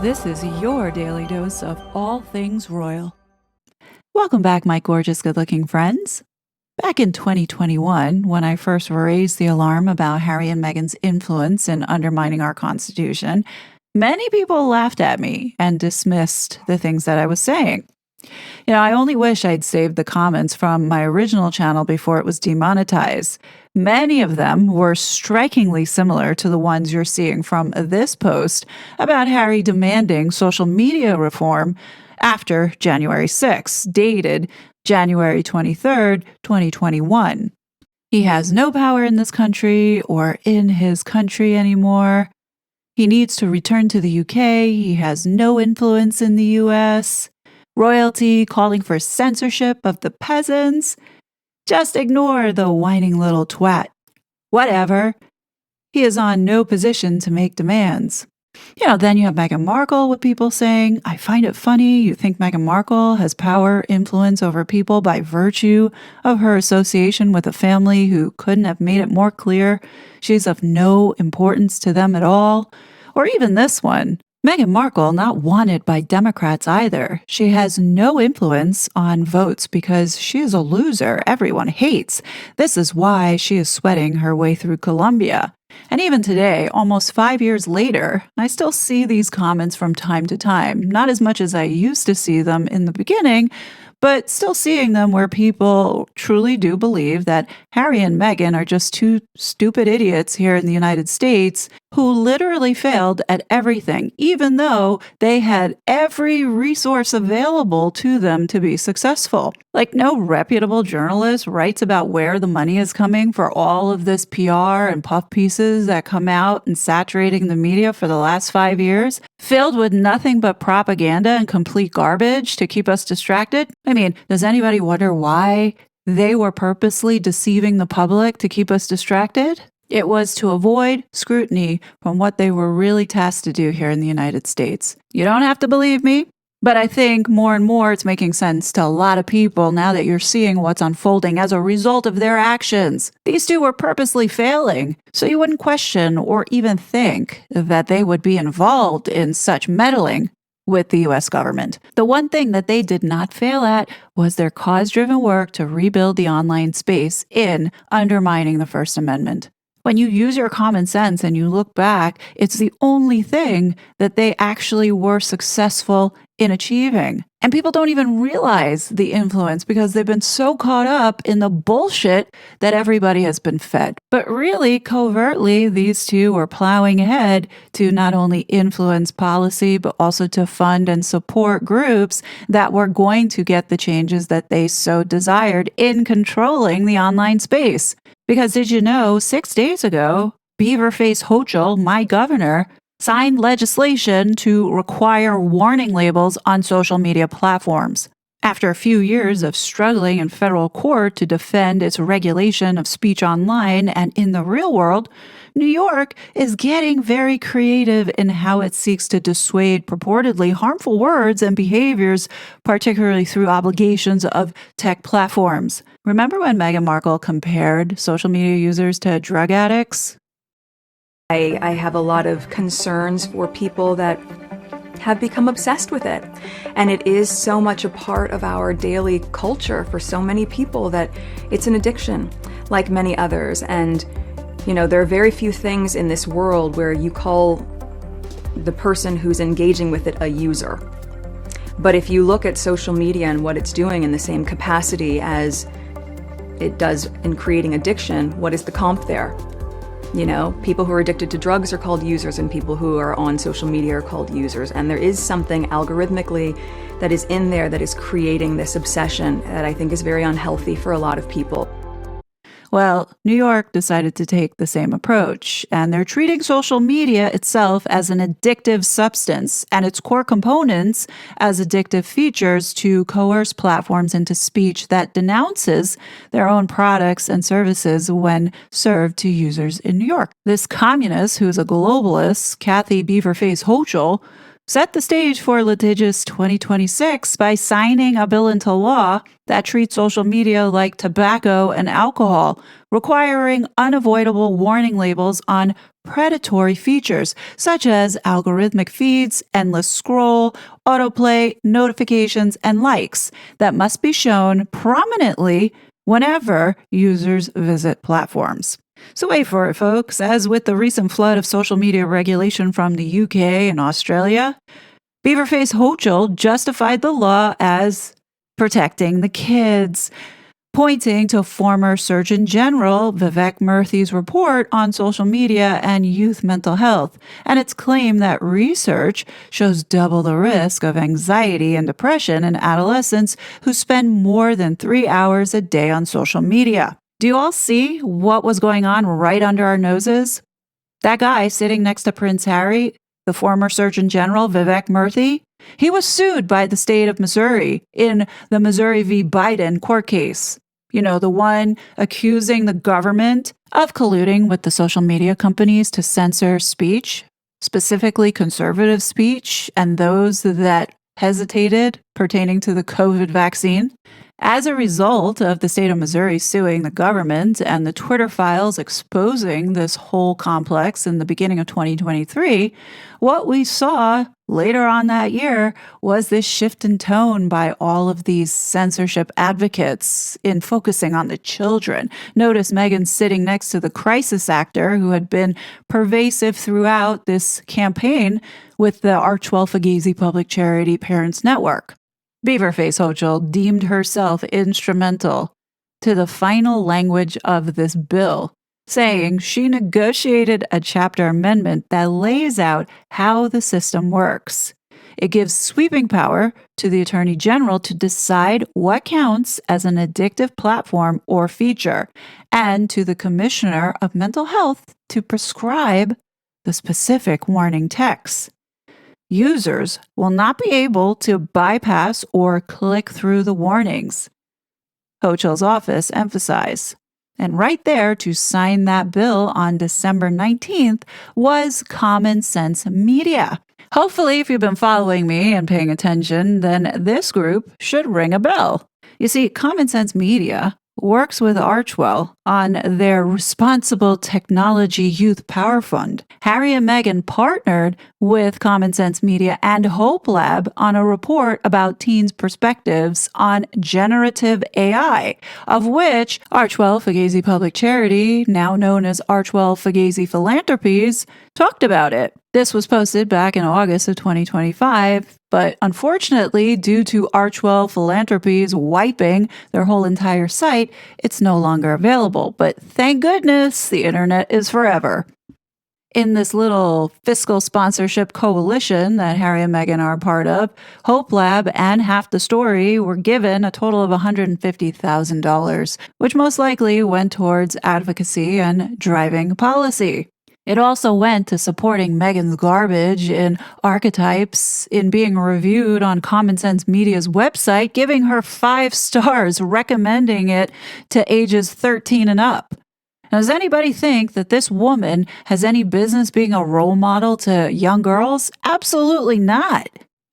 This is your daily dose of all things royal. Welcome back, my gorgeous, good looking friends. Back in 2021, when I first raised the alarm about Harry and Meghan's influence in undermining our Constitution, many people laughed at me and dismissed the things that I was saying. I only wish I'd saved the comments from my original channel before it was demonetized. Many of them were strikingly similar to the ones you're seeing from this post about Harry demanding social media reform after January 6, dated January 23rd, 2021. He has no power in this country or in his country anymore. He needs to return to the UK. He has no influence in the US. Royalty calling for censorship of the peasants. Just ignore the whining little twat. Whatever. He is on no position to make demands. Then you have Meghan Markle with people saying, I find it funny you think Meghan Markle has power, influence over people by virtue of her association with a family who couldn't have made it more clear she's of no importance to them at all. Or even this one. Meghan Markle not wanted by Democrats either. She has no influence on votes because she is a loser everyone hates. This is why she is sweating her way through Colombia. And even today, almost 5 years later, I still see these comments from time to time. Not as much as I used to see them in the beginning, but still seeing them where people truly do believe that Harry and Meghan are just two stupid idiots here in the United States who literally failed at everything, even though they had every resource available to them to be successful. Like no reputable journalist writes about where the money is coming for all of this PR and puff pieces that come out and saturating the media for the last 5 years, filled with nothing but propaganda and complete garbage to keep us distracted. I mean, does anybody wonder why they were purposely deceiving the public to keep us distracted? It was to avoid scrutiny from what they were really tasked to do here in the United States. You don't have to believe me, but I think more and more it's making sense to a lot of people now that you're seeing what's unfolding as a result of their actions. These two were purposely failing, so you wouldn't question or even think that they would be involved in such meddling with the U.S. government. The one thing that they did not fail at was their cause-driven work to rebuild the online space in undermining the First Amendment. When you use your common sense and you look back, it's the only thing that they actually were successful in achieving. And people don't even realize the influence because they've been so caught up in the bullshit that everybody has been fed. But really, covertly, these two were plowing ahead to not only influence policy, but also to fund and support groups that were going to get the changes that they so desired in controlling the online space. Because did you know, 6 days ago, Beaverface Hochul, my governor, signed legislation to require warning labels on social media platforms. After a few years of struggling in federal court to defend its regulation of speech online and in the real world, New York is getting very creative in how it seeks to dissuade purportedly harmful words and behaviors, particularly through obligations of tech platforms. Remember when Meghan Markle compared social media users to drug addicts? I have a lot of concerns for people that have become obsessed with it. And it is so much a part of our daily culture for so many people that it's an addiction, like many others. And, there are very few things in this world where you call the person who's engaging with it a user. But if you look at social media and what it's doing in the same capacity as it does in creating addiction, what is the comp there? People who are addicted to drugs are called users, and people who are on social media are called users. And there is something algorithmically that is in there that is creating this obsession that I think is very unhealthy for a lot of people. Well, New York decided to take the same approach, and they're treating social media itself as an addictive substance and its core components as addictive features to coerce platforms into speech that denounces their own products and services when served to users in New York. This communist, who is a globalist, Kathy Beaverface Hochul, set the stage for litigious 2026 by signing a bill into law that treats social media like tobacco and alcohol, requiring unavoidable warning labels on predatory features such as algorithmic feeds, endless scroll, autoplay, notifications, and likes that must be shown prominently whenever users visit platforms. So wait for it, folks. As with the recent flood of social media regulation from the UK and Australia, Beaverface Hochul justified the law as protecting the kids, pointing to former Surgeon General Vivek Murthy's report on social media and youth mental health, and its claim that research shows double the risk of anxiety and depression in adolescents who spend more than 3 hours a day on social media. Do you all see what was going on right under our noses? That guy sitting next to Prince Harry, the former Surgeon General Vivek Murthy, he was sued by the state of Missouri in the Missouri v. Biden court case. You know, the one accusing the government of colluding with the social media companies to censor speech, specifically conservative speech and those that hesitated pertaining to the COVID vaccine. As a result of the state of Missouri suing the government and the Twitter files exposing this whole complex in the beginning of 2023, what we saw later on that year was this shift in tone by all of these censorship advocates in focusing on the children. Notice Meghan sitting next to the crisis actor who had been pervasive throughout this campaign with the Archwell Fugazi Public Charity Parents Network. Beaverface Hochul deemed herself instrumental to the final language of this bill, saying she negotiated a chapter amendment that lays out how the system works. It gives sweeping power to the Attorney General to decide what counts as an addictive platform or feature, and to the Commissioner of Mental Health to prescribe the specific warning texts. Users will not be able to bypass or click through the warnings, Hochul's office emphasized. And right there to sign that bill on December 19th was Common Sense Media. Hopefully, if you've been following me and paying attention, then this group should ring a bell. You see, Common Sense Media works with Archwell on their Responsible Technology Youth Power Fund. Harry and Meghan partnered with Common Sense Media and Hope Lab on a report about teens' perspectives on generative AI, of which Archwell Fugazi Public Charity, now known as Archwell Fugazi Philanthropies, talked about it. This was posted back in August of 2025, but unfortunately, due to Archwell Philanthropies wiping their whole entire site, it's no longer available. But thank goodness the internet is forever. In this little fiscal sponsorship coalition that Harry and Meghan are a part of, Hope Lab and Half the Story were given a total of $150,000, which most likely went towards advocacy and driving policy. It also went to supporting Meghan's garbage in archetypes in being reviewed on Common Sense Media's website, giving her 5 stars, recommending it to ages 13 and up. Now, does anybody think that this woman has any business being a role model to young girls? Absolutely not.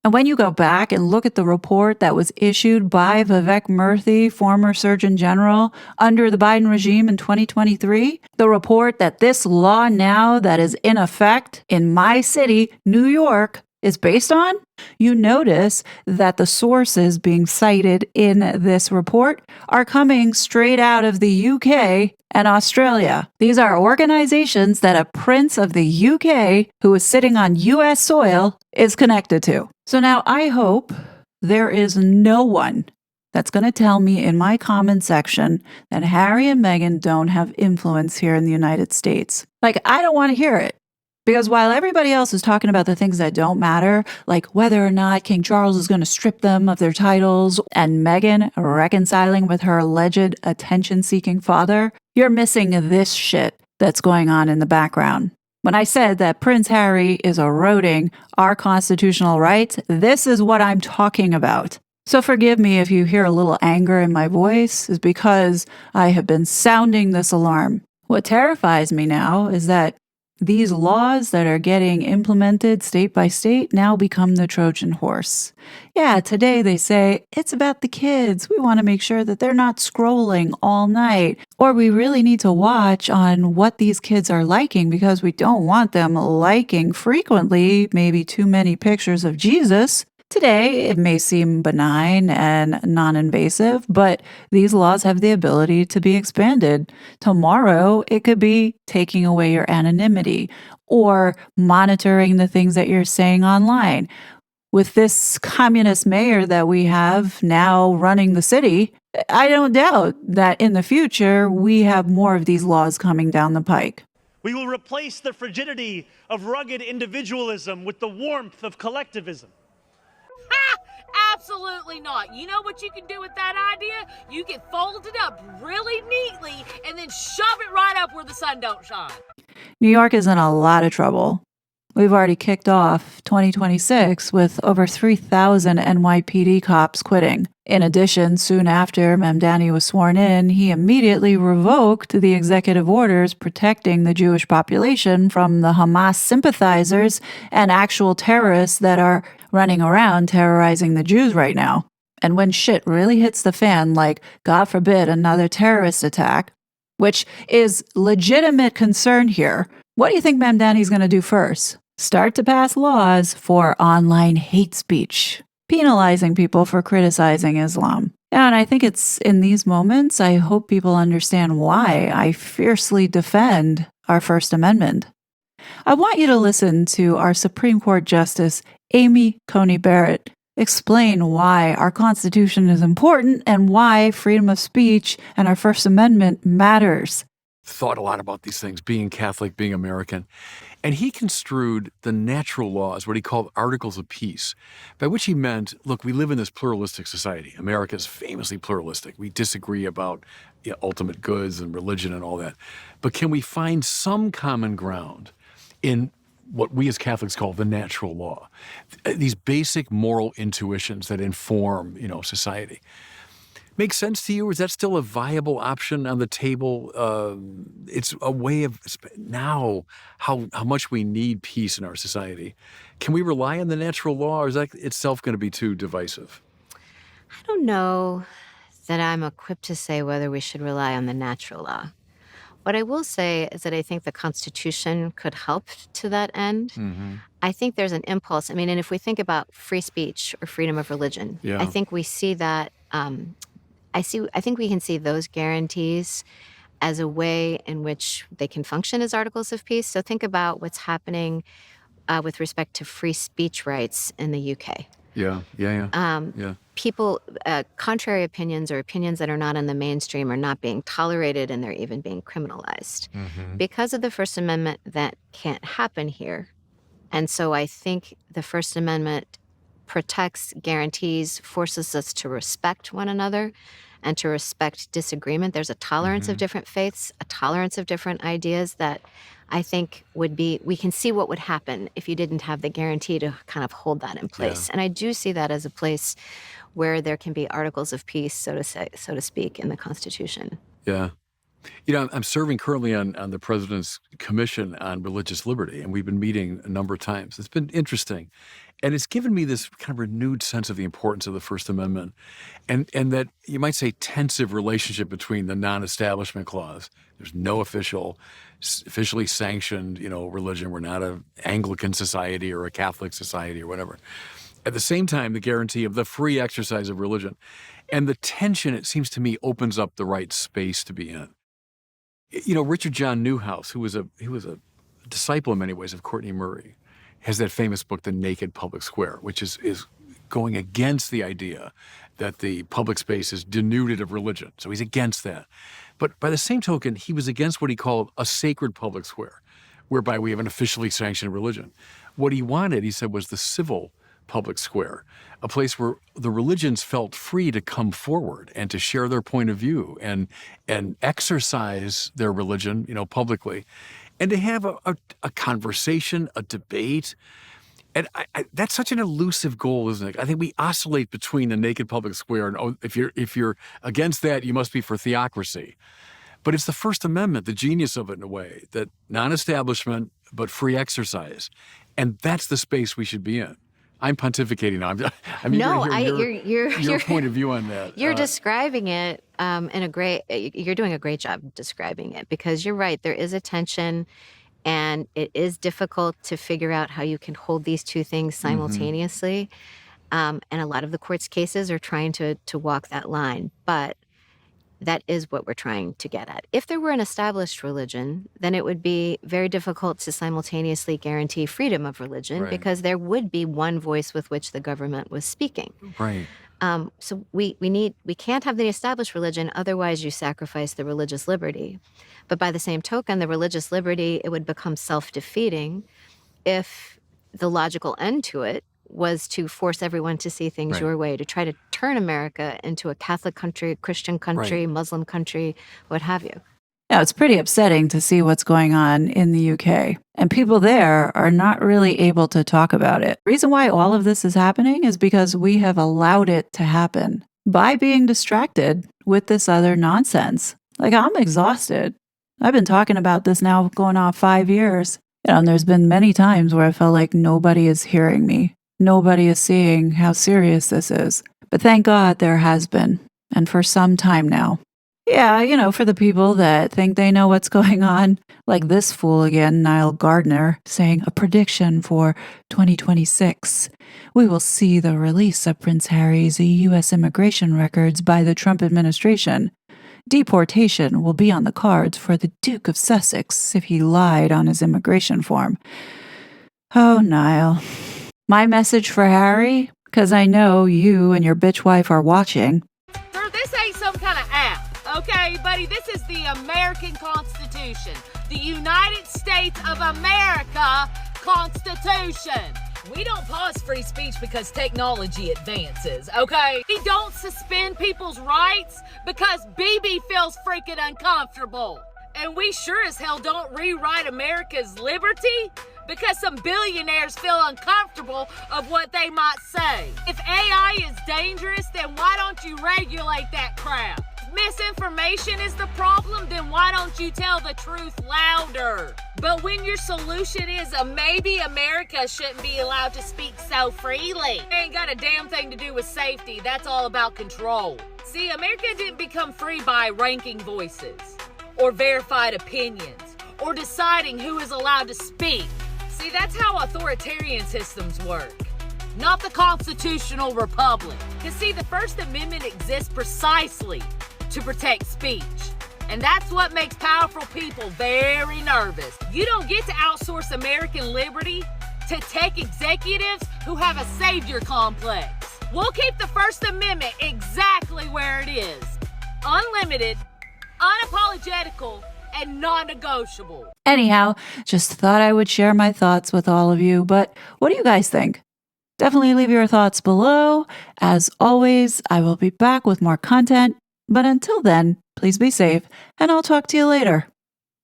And when you go back and look at the report that was issued by Vivek Murthy, former Surgeon General, under the Biden regime in 2023, the report that this law now that is in effect in my city, New York, is based on, you notice that the sources being cited in this report are coming straight out of the UK and Australia. These are organizations that a prince of the UK who is sitting on US soil is connected to. So now I hope there is no one that's going to tell me in my comment section that Harry and Meghan don't have influence here in the United States. Like, I don't want to hear it. Because while everybody else is talking about the things that don't matter, like whether or not King Charles is going to strip them of their titles and Meghan reconciling with her alleged attention-seeking father, you're missing this shit that's going on in the background. When I said that Prince Harry is eroding our constitutional rights, this is what I'm talking about. So forgive me if you hear a little anger in my voice, is because I have been sounding this alarm. What terrifies me now is that these laws that are getting implemented state by state now become the Trojan horse. Yeah, today they say it's about the kids. We want to make sure that they're not scrolling all night. Or we really need to watch on what these kids are liking because we don't want them liking frequently, maybe too many pictures of Jesus. Today, it may seem benign and non invasive, but these laws have the ability to be expanded. Tomorrow, it could be taking away your anonymity or monitoring the things that you're saying online. With this communist mayor that we have now running the city, I don't doubt that in the future, we have more of these laws coming down the pike. We will replace the frigidity of rugged individualism with the warmth of collectivism. Absolutely not. You know what you can do with that idea? You can fold it up really neatly and then shove it right up where the sun don't shine. New York is in a lot of trouble. We've already kicked off 2026 with over 3,000 NYPD cops quitting. In addition, soon after Mamdani was sworn in, he immediately revoked the executive orders protecting the Jewish population from the Hamas sympathizers and actual terrorists that are running around terrorizing the Jews right now. And when shit really hits the fan, like, God forbid, another terrorist attack, which is legitimate concern here, what do you think Mamdani's going to do first? Start to pass laws for online hate speech, penalizing people for criticizing Islam. And I think it's in these moments, I hope people understand why I fiercely defend our First Amendment. I want you to listen to our Supreme Court Justice, Amy Coney Barrett, explain why our Constitution is important and why freedom of speech and our First Amendment matters. Thought a lot about these things, being Catholic, being American. And he construed the natural laws, what he called articles of peace, by which he meant, look, we live in this pluralistic society. America is famously pluralistic. We disagree about ultimate goods and religion and all that. But can we find some common ground in what we as Catholics call the natural law, these basic moral intuitions that inform, society? Make sense to you? Is that still a viable option on the table? It's a way of now how much we need peace in our society. Can we rely on the natural law, or is that itself going to be too divisive? I don't know that I'm equipped to say whether we should rely on the natural law. What I will say is that I think the Constitution could help to that end. Mm-hmm. I think there's an impulse. And if we think about free speech or freedom of religion, Yeah. I think we see that. I think we can see those guarantees as a way in which they can function as articles of peace. So think about what's happening with respect to free speech rights in the UK. Yeah. People, contrary opinions or opinions that are not in the mainstream are not being tolerated, and they're even being criminalized. Mm-hmm. Because of the First Amendment, that can't happen here. And so I think the First Amendment protects, guarantees, forces us to respect one another and to respect disagreement. There's a tolerance of different faiths, a tolerance of different ideas that I think we can see what would happen if you didn't have the guarantee to kind of hold that in place. Yeah. And I do see that as a place where there can be articles of peace, so to speak, in the Constitution. Yeah. I'm serving currently on the President's Commission on Religious Liberty, and we've been meeting a number of times. It's been interesting. And it's given me this kind of renewed sense of the importance of the First Amendment and that, you might say, tensive relationship between the non-establishment clause. There's no officially sanctioned, religion. We're not an Anglican society or a Catholic society or whatever. At the same time, the guarantee of the free exercise of religion. And the tension, it seems to me, opens up the right space to be in. Richard John Newhouse, who was a disciple in many ways of Courtney Murray, has that famous book, The Naked Public Square, which is going against the idea that the public space is denuded of religion. So he's against that. But by the same token, he was against what he called a sacred public square, whereby we have an officially sanctioned religion. What he wanted, he said, was the civil public square, a place where the religions felt free to come forward and to share their point of view and exercise their religion, publicly, and to have a conversation, a debate. And that's such an elusive goal, isn't it? I think we oscillate between the naked public square and if you're against that, you must be for theocracy. But it's the First Amendment, the genius of it in a way, that non-establishment, but free exercise. And that's the space we should be in. I'm pontificating now. I'm No, eager to hear your point of view on that. You're describing it you're doing a great job describing it, because you're right. There is a tension, and it is difficult to figure out how you can hold these two things simultaneously. And a lot of the court's cases are trying to walk that line. But that is what we're trying to get at. If there were an established religion, then it would be very difficult to simultaneously guarantee freedom of religion, Right. because there would be one voice with which the government was speaking. Right. So we can't have the established religion, otherwise you sacrifice the religious liberty. But by the same token, the religious liberty, it would become self-defeating if the logical end to it was to force everyone to see things Right. your way, to try to turn America into a Catholic country, a Christian country, Muslim country, what have you. Now, it's pretty upsetting to see what's going on in the UK, and people there are not really able to talk about it. The reason why all of this is happening is because we have allowed it to happen by being distracted with this other nonsense. Like, I'm exhausted. I've been talking about this now going on 5 years. And there's been many times where I felt like nobody is hearing me. Nobody is seeing how serious this is. But thank God there has been, and for some time now. Yeah, for the people that think they know what's going on, like this fool again, Niall Gardner, saying a prediction for 2026. We will see the release of Prince Harry's U.S. immigration records by the Trump administration. Deportation will be on the cards for the Duke of Sussex if he lied on his immigration form. Oh, Niall. My message for Harry, because I know you and your bitch wife are watching. This ain't some kind of app, okay, buddy? This is the American Constitution. The United States of America Constitution. We don't pause free speech because technology advances, okay? We don't suspend people's rights because BB feels freaking uncomfortable. And we sure as hell don't rewrite America's liberty because some billionaires feel uncomfortable of what they might say. If AI is dangerous, then why don't you regulate that crap? If misinformation is the problem, then why don't you tell the truth louder? But when your solution is maybe America shouldn't be allowed to speak so freely, it ain't got a damn thing to do with safety. That's all about control. See, America didn't become free by ranking voices or verified opinions or deciding who is allowed to speak. See, that's how authoritarian systems work, not the constitutional republic. Because see, the First Amendment exists precisely to protect speech. And that's what makes powerful people very nervous. You don't get to outsource American liberty to tech executives who have a savior complex. We'll keep the First Amendment exactly where it is. Unlimited, unapologetical, and non-negotiable. Anyhow, just thought I would share my thoughts with all of you, but what do you guys think? Definitely leave your thoughts below. As always, I will be back with more content, but until then, please be safe, and I'll talk to you later.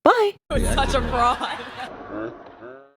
Bye! Such a fraud.